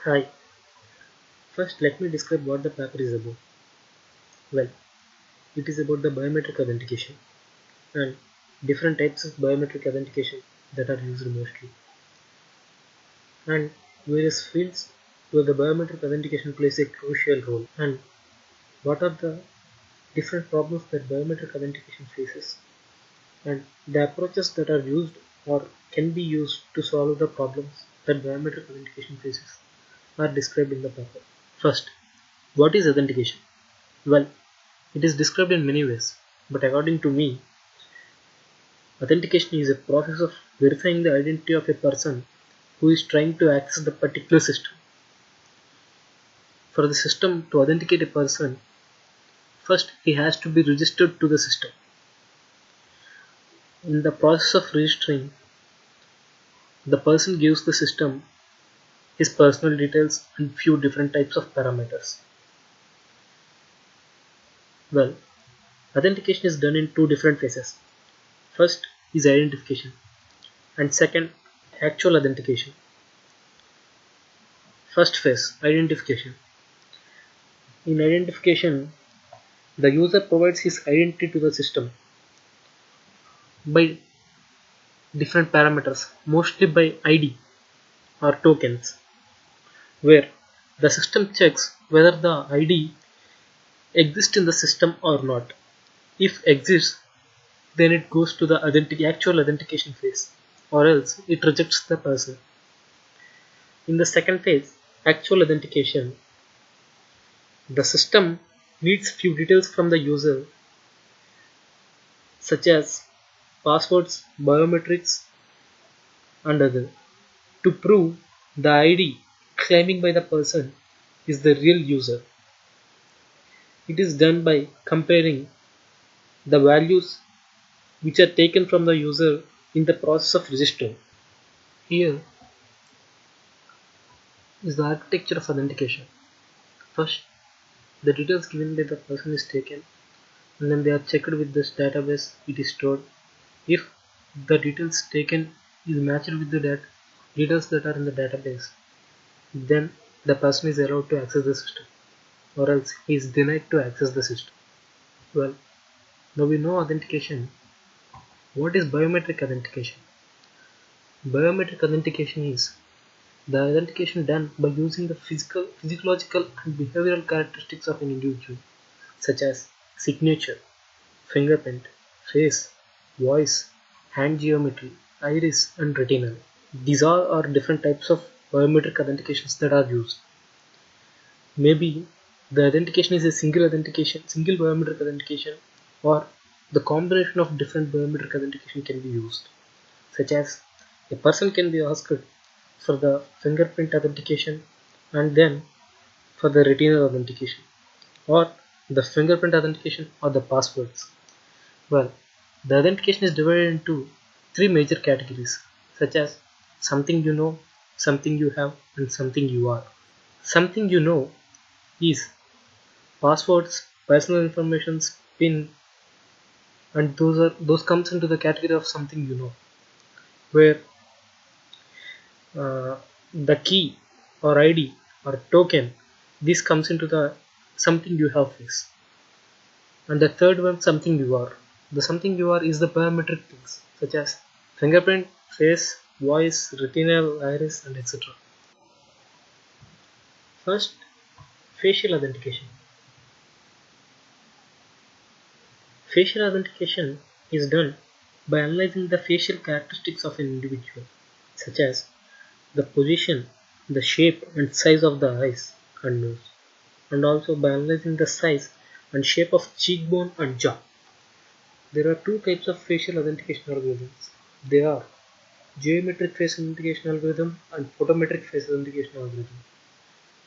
Hi, first let me describe what the paper is about. Well, it is about the biometric authentication and different types of biometric authentication that are used mostly, and various fields where the biometric authentication plays a crucial role, and what are the different problems that biometric authentication faces, and the approaches that are used or can be used to solve the problems that biometric authentication faces are described in the paper. First, what is authentication? Well, it is described in many ways, but according to me, authentication is a process of verifying the identity of a person who is trying to access the particular system. For the system to authenticate a person, first he has to be registered to the system. In the process of registering, the person gives the system his personal details and few different types of parameters. Well, authentication is done in two different phases. First is identification, and second, actual authentication. First phase, identification. In identification, the user provides his identity to the system by different parameters, mostly by ID or tokens, where the system checks whether the ID exists in the system or not. If exists, then it goes to the actual authentication phase, or else it rejects the person. In the second phase, actual authentication, the system needs few details from the user, such as passwords, biometrics, and other, to prove the ID claiming by the person is the real user. It is done by comparing the values which are taken from the user in the process of registering. Here is the architecture of authentication. First, the details given by the person is taken, and then they are checked with this database it is stored. If the details taken is matched with the details that are in the database, then the person is allowed to access the system, or else he is denied to access the system. Well, now we know authentication. What is biometric authentication? Biometric authentication is the authentication done by using the physiological and behavioral characteristics of an individual, such as signature, fingerprint, face, voice, hand geometry, iris, and retinal. These all are different types of biometric authentications that are used. Maybe the authentication is a single biometric authentication, or the combination of different biometric authentication can be used, such as a person can be asked for the fingerprint authentication and then for the retinal authentication, or the fingerprint authentication or the passwords. Well, the authentication is divided into three major categories, such as something you know, something you have, and something you are. Something you know is passwords, personal information, PIN, and those comes into the category of something you know, where uh, the key or ID or token, this comes into the something you have phase. And the third one, something you are. The something you are is the biometric things, such as fingerprint, face, voice, retinal, iris, and etc. First, facial authentication. Facial authentication is done by analyzing the facial characteristics of an individual, such as the position, the shape and size of the eyes and nose, and also by analyzing the size and shape of cheekbone and jaw. There are two types of facial authentication algorithms. They are geometric face authentication algorithm and photometric face authentication algorithm.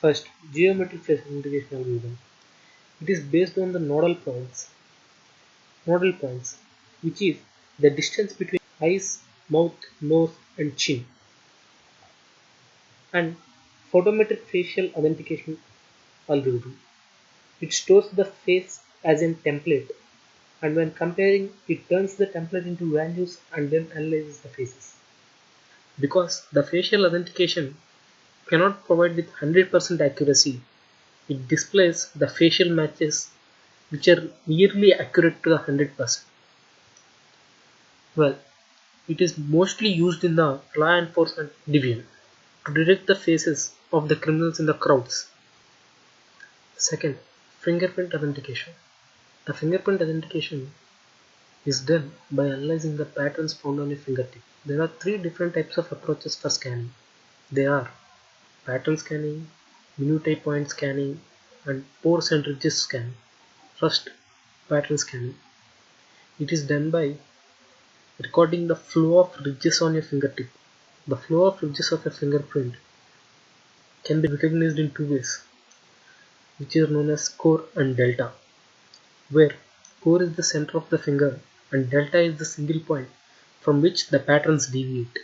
First, geometric face authentication algorithm. It is based on the nodal points, which is the distance between eyes, mouth, nose, and chin. And photometric facial authentication algorithm. It stores the face as a template, and when comparing, it turns the template into values and then analyzes the faces. Because the facial authentication cannot provide with 100% accuracy. It displays the facial matches which are nearly accurate to the 100%. Well, it is mostly used in the law enforcement division to detect the faces of the criminals in the crowds. Second, fingerprint authentication. The fingerprint authentication is done by analyzing the patterns found on a fingertip. There are three different types of approaches for scanning. They are pattern scanning, minute point scanning, and pores and ridges scanning. First, pattern scanning. It is done by recording the flow of ridges on your fingertip. The flow of ridges of a fingerprint can be recognized in two ways, which are known as core and delta, where core is the center of the finger and delta is the single point from which the patterns deviate.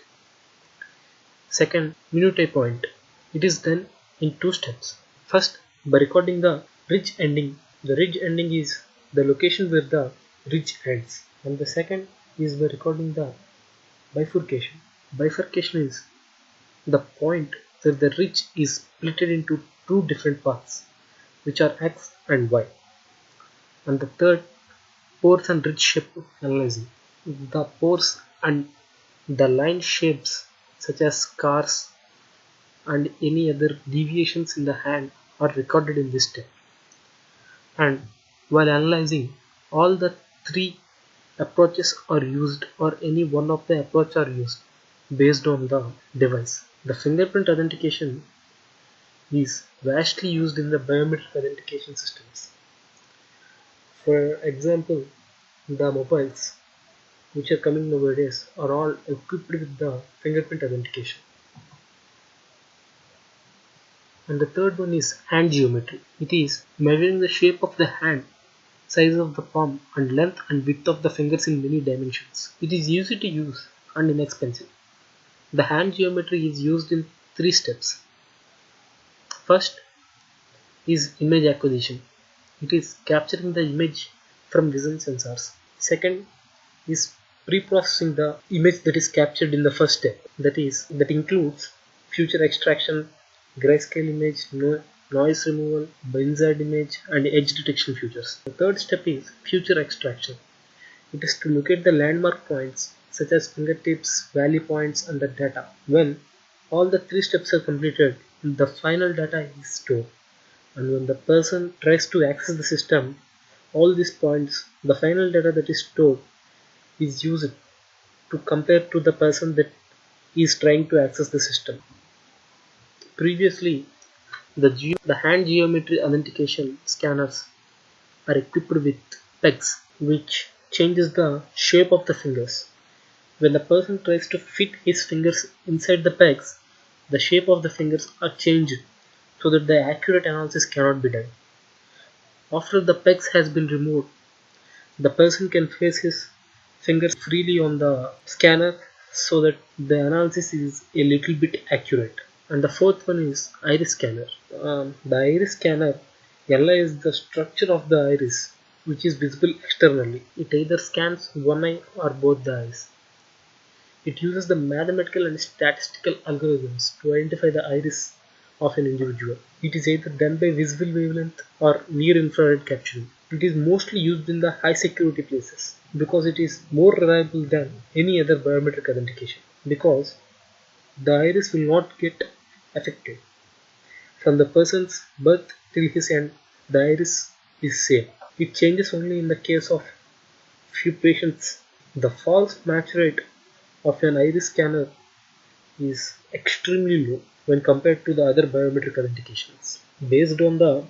Second, minute point. It is done in two steps. First, by recording the ridge ending. The ridge ending is the location where the ridge ends, and the second is by recording the bifurcation. Bifurcation is the point where the ridge is split into two different parts, which are X and Y. And the third, pores and ridge shape analyzing. The pores and the line shapes such as scars and any other deviations in the hand are recorded in this step. And while analyzing, all the three approaches are used or any one of the approach are used based on the device. The fingerprint authentication is vastly used in the biometric authentication systems. For example, the mobiles which are coming nowadays are all equipped with the fingerprint authentication. And the third one is hand geometry. It is measuring the shape of the hand, size of the palm, and length and width of the fingers in many dimensions. It is easy to use and inexpensive. The hand geometry is used in three steps. First is image acquisition. It is capturing the image from vision sensors. Second is pre-processing the image that is captured in the first step. That includes feature extraction, grayscale image, noise removal, inside image, and edge detection features. The third step is feature extraction. It is to locate the landmark points such as fingertips, valley points, and the data. When all the three steps are completed, the final data is stored. And when the person tries to access the system, all these points, the final data that is stored, is used to compare to the person that is trying to access the system. Previously, the hand geometry authentication scanners are equipped with pegs, which changes the shape of the fingers. When the person tries to fit his fingers inside the pegs, the shape of the fingers are changed so that the accurate analysis cannot be done. After the pegs has been removed, the person can place his fingers freely on the scanner so that the analysis is a little bit accurate. And the fourth one is iris scanner. The iris scanner analyzes the structure of the iris, which is visible externally. It either scans one eye or both the eyes. It uses the mathematical and statistical algorithms to identify the iris of an individual. It is either done by visible wavelength or near infrared capturing. It is mostly used in the high security places because it is more reliable than any other biometric authentication, because the iris will not get affected. From the person's birth till his end, the iris is same. It changes only in the case of few patients. The false match rate of an iris scanner is extremely low when compared to the other biometric authentications. Based on the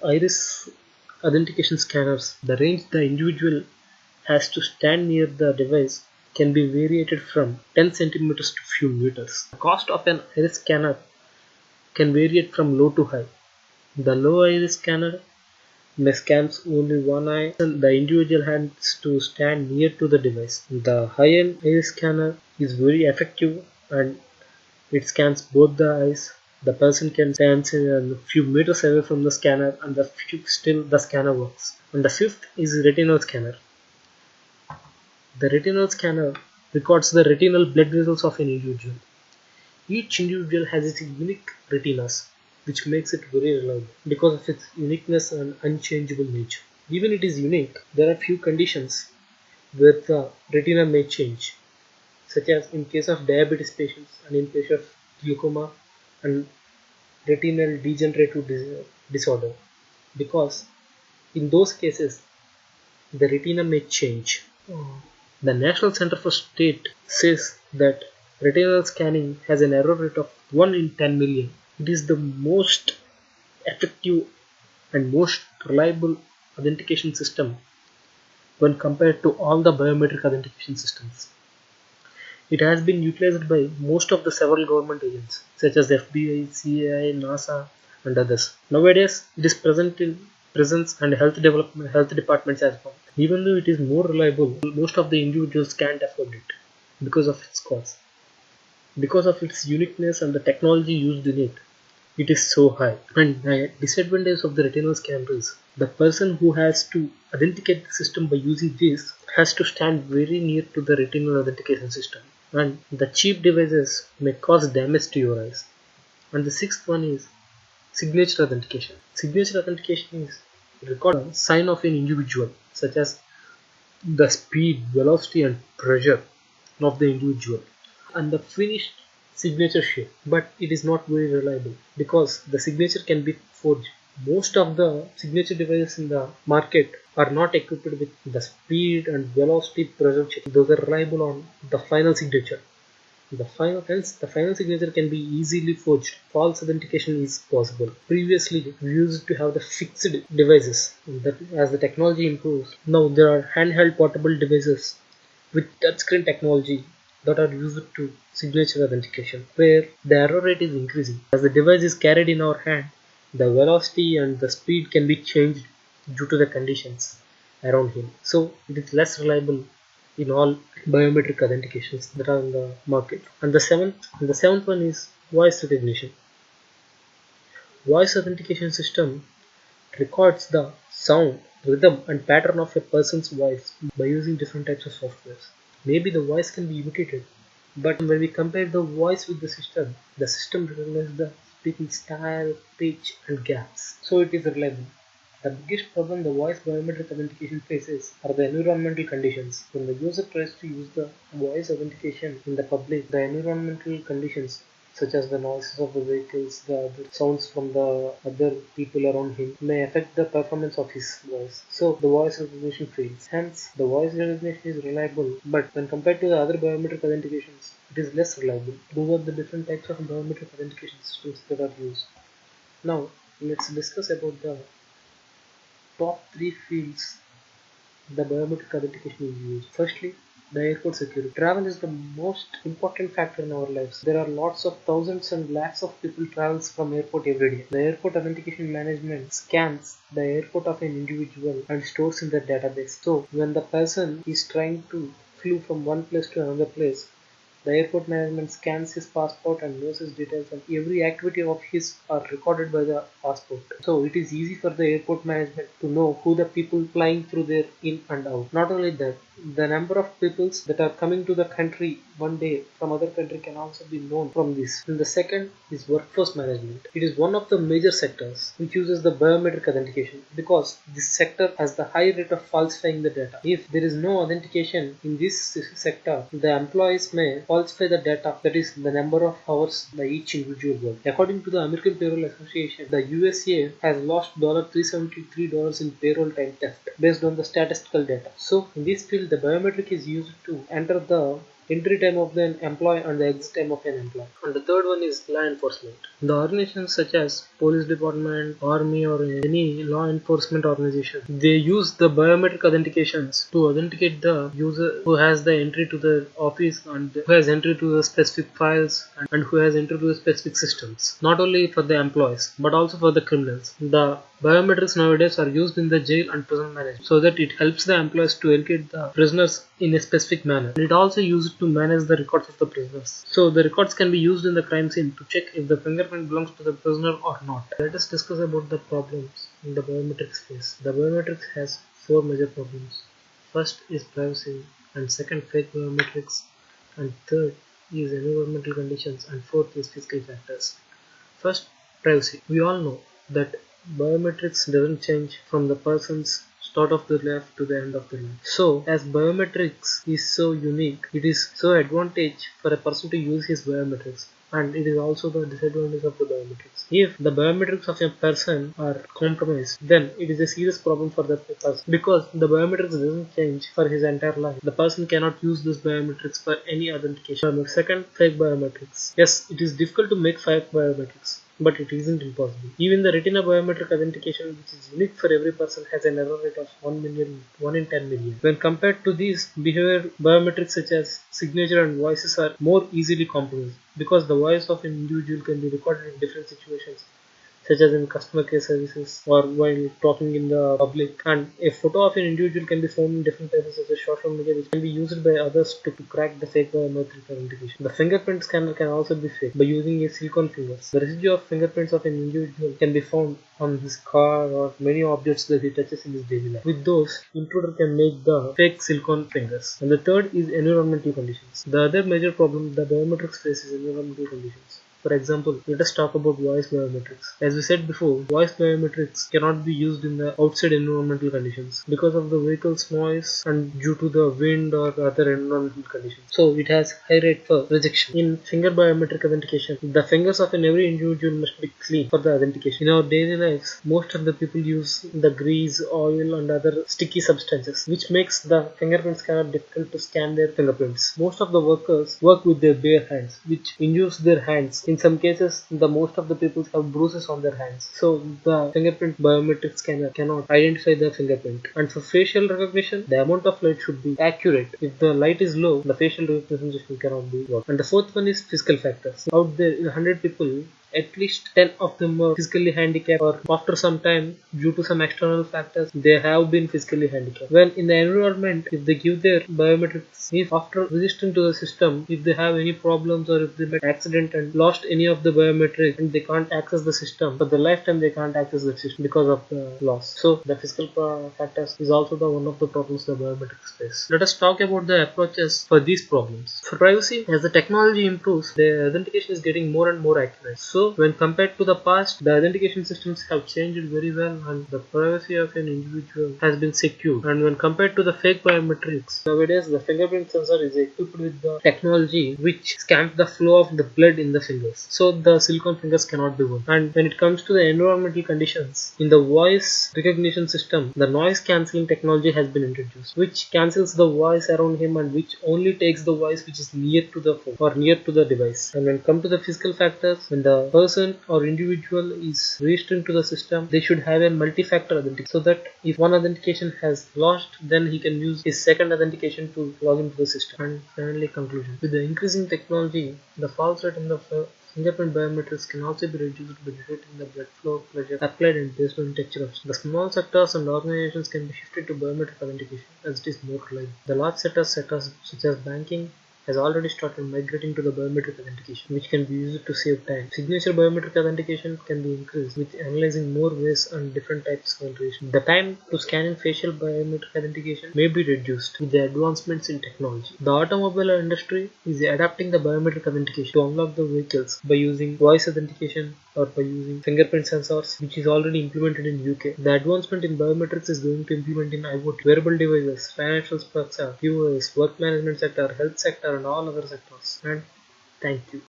iris authentication scanners, the range the individual has to stand near the device can be variated from 10 centimeters to few meters. The cost of an iris scanner can vary from low to high. The low iris scanner may scans only one eye and the individual has to stand near to the device. The high-end iris scanner is very effective and it scans both the eyes. The person can stand a few meters away from the scanner and still the scanner works. And the fifth is retinal scanner. The retinal scanner records the retinal blood vessels of an individual. Each individual has its unique retinas, which makes it very reliable because of its uniqueness and unchangeable nature. Even it is unique, there are few conditions where the retina may change, such as in case of diabetes patients and in case of glaucoma and retinal degenerative disorder, because in those cases the retina may change. The National Center for State says that retinal scanning has an error rate of 1 in 10 million. It is the most effective and most reliable authentication system when compared to all the biometric authentication systems. It has been utilized by most of the several government agencies such as FBI, CIA, NASA, and others. Nowadays, it is present in prisons and health departments as well. Even though it is more reliable, most of the individuals can't afford it because of its cost. Because of its uniqueness and the technology used in it, it is so high. And the disadvantage of the retinal scanner is the person who has to authenticate the system by using this has to stand very near to the retinal authentication system. And the cheap devices may cause damage to your eyes. And the sixth one is signature authentication. Signature authentication is record a sign of an individual, such as the speed, velocity, and pressure of the individual, and the finished signature shape. But it is not very reliable because the signature can be forged. Most of the signature devices in the market are not equipped with the speed and velocity pressure check. Those are reliable on the final signature. Hence, the final signature can be easily forged. False authentication is possible. Previously, we used to have the fixed devices. That as the technology improves, now there are handheld portable devices with touchscreen technology that are used to signature authentication, where the error rate is increasing. As the device is carried in our hand, the velocity and the speed can be changed due to the conditions around him. So it is less reliable in all biometric authentications that are in the market. And the seventh one is voice recognition. Voice authentication system records the sound, rhythm, and pattern of a person's voice by using different types of softwares. Maybe the voice can be imitated, but when we compare the voice with the system recognizes the speaking style, pitch, and gaps. So it is reliable. The biggest problem the voice biometric authentication faces are the environmental conditions. When the user tries to use the voice authentication in the public, the environmental conditions such as the noises of the vehicles, the other sounds from the other people around him may affect the performance of his voice. So the voice recognition fails. Hence, the voice recognition is reliable, but when compared to the other biometric authentications, it is less reliable. Those are the different types of biometric authentication systems that are used. Now, let's discuss about the top three fields the biometric authentication is used. Firstly, the airport security. Travel is the most important factor in our lives. There are lots of thousands and lakhs of people travels from airport every day. The airport authentication management scans the airport of an individual and stores in the database. So when the person is trying to flew from one place to another place, the airport management scans his passport and knows his details, and every activity of his are recorded by the passport. So it is easy for the airport management to know who the people flying through there in and out. Not only that, the number of peoples that are coming to the country one day from other country can also be known from this. And the second is workforce management. It is one of the major sectors which uses the biometric authentication because this sector has the high rate of falsifying the data. If there is no authentication in this sector, the employees may falsify the data, that is the number of hours by each individual work. According to the American Payroll Association, the USA has lost $373 in payroll time theft based on the statistical data. So in this field, the biometric is used to enter the entry time of the employee and the exit time of an employee. And the third one is law enforcement. The organizations such as police department, army, or any law enforcement organization, they use the biometric authentications to authenticate the user who has the entry to the office and who has entry to the specific files and who has entry to the specific systems. Not only for the employees but also for the criminals. The biometrics nowadays are used in the jail and prison management so that it helps the employees to locate the prisoners in a specific manner. And it also used to manage the records of the prisoners. So the records can be used in the crime scene to check if the fingerprint belongs to the prisoner or not. Let us discuss about the problems in the biometrics space. The biometrics has four major problems. First is privacy, and second fake biometrics, and third is environmental conditions, and fourth is physical factors. First, privacy. We all know that biometrics doesn't change from the person's start of their life to the end of their life. So, as biometrics is so unique, it is so advantage for a person to use his biometrics, and it is also the disadvantage of the biometrics. If the biometrics of a person are compromised, then it is a serious problem for that person because the biometrics doesn't change for his entire life. The person cannot use this biometrics for any authentication. Second, fake biometrics. Yes, it is difficult to make fake biometrics, but it isn't impossible. Even the retina biometric authentication, which is unique for every person, has an error rate of 1 in 10 million. When compared to these, behavior biometrics such as signature and voices are more easily compromised because the voice of an individual can be recorded in different situations, such as in customer care services or while talking in the public. And a photo of an individual can be found in different places such as social media, which can be used by others to crack the fake biometric authentication. The fingerprint scanner can also be faked by using a silicone fingers. The residue of fingerprints of an individual can be found on his car or many objects that he touches in his daily life. With those, intruder can make the fake silicone fingers. And the third is environmental conditions. The other major problem the biometrics face is environmental conditions. For example, let us talk about voice biometrics. As we said before, voice biometrics cannot be used in the outside environmental conditions because of the vehicle's noise and due to the wind or other environmental conditions. So it has high rate for rejection. In finger biometric authentication, the fingers of every individual must be clean for the authentication. In our daily lives, most of the people use the grease, oil and other sticky substances, which makes the fingerprint scanner difficult to scan their fingerprints. Most of the workers work with their bare hands, which injures their hands. In some cases, the most of the people have bruises on their hands. So the fingerprint biometric scanner cannot identify the fingerprint. And for facial recognition, the amount of light should be accurate. If the light is low, the facial recognition cannot be worked. And the fourth one is physical factors. Out there, in 100 people, at least 10 of them are physically handicapped, or after some time, due to some external factors, they have been physically handicapped. Well, in the environment, if they give their biometrics, if after registering to the system, if they have any problems or if they met accident and lost any of the biometrics and they can't access the system, for the lifetime they can't access the system because of the loss. So the physical factors is also the one of the problems the biometrics face. Let us talk about the approaches for these problems. For privacy, as the technology improves, the authentication is getting more and more accurate. So when compared to the past, the authentication systems have changed very well and the privacy of an individual has been secured. And when compared to the fake biometrics, nowadays the fingerprint sensor is equipped with the technology which scans the flow of the blood in the fingers. So the silicone fingers cannot be worn. And when it comes to the environmental conditions, in the voice recognition system, the noise cancelling technology has been introduced, which cancels the voice around him and which only takes the voice which is near to the phone or near to the device. And when come to the physical factors, when the person or individual is registering to the system, they should have a multi-factor authentication so that if one authentication has lost, then he can use his second authentication to log into the system. And finally, conclusion. With the increasing technology, the false rate in the fingerprint biometrics can also be reduced by detecting the blood flow, pressure applied and based on texture of the small sectors and organizations can be shifted to biometric authentication as it is more reliable. The large sectors such as banking has already started migrating to the biometric authentication, which can be used to save time. Signature biometric authentication can be increased with analyzing more ways and different types of authentication. The time to scanning facial biometric authentication may be reduced with the advancements in technology. The automobile industry is adapting the biometric authentication to unlock the vehicles by using voice authentication or by using fingerprint sensors, which is already implemented in UK. The advancement in biometrics is going to implement in IoT, wearable devices, financial sector, POS, work management sector, health sector and all other sectors. And thank you.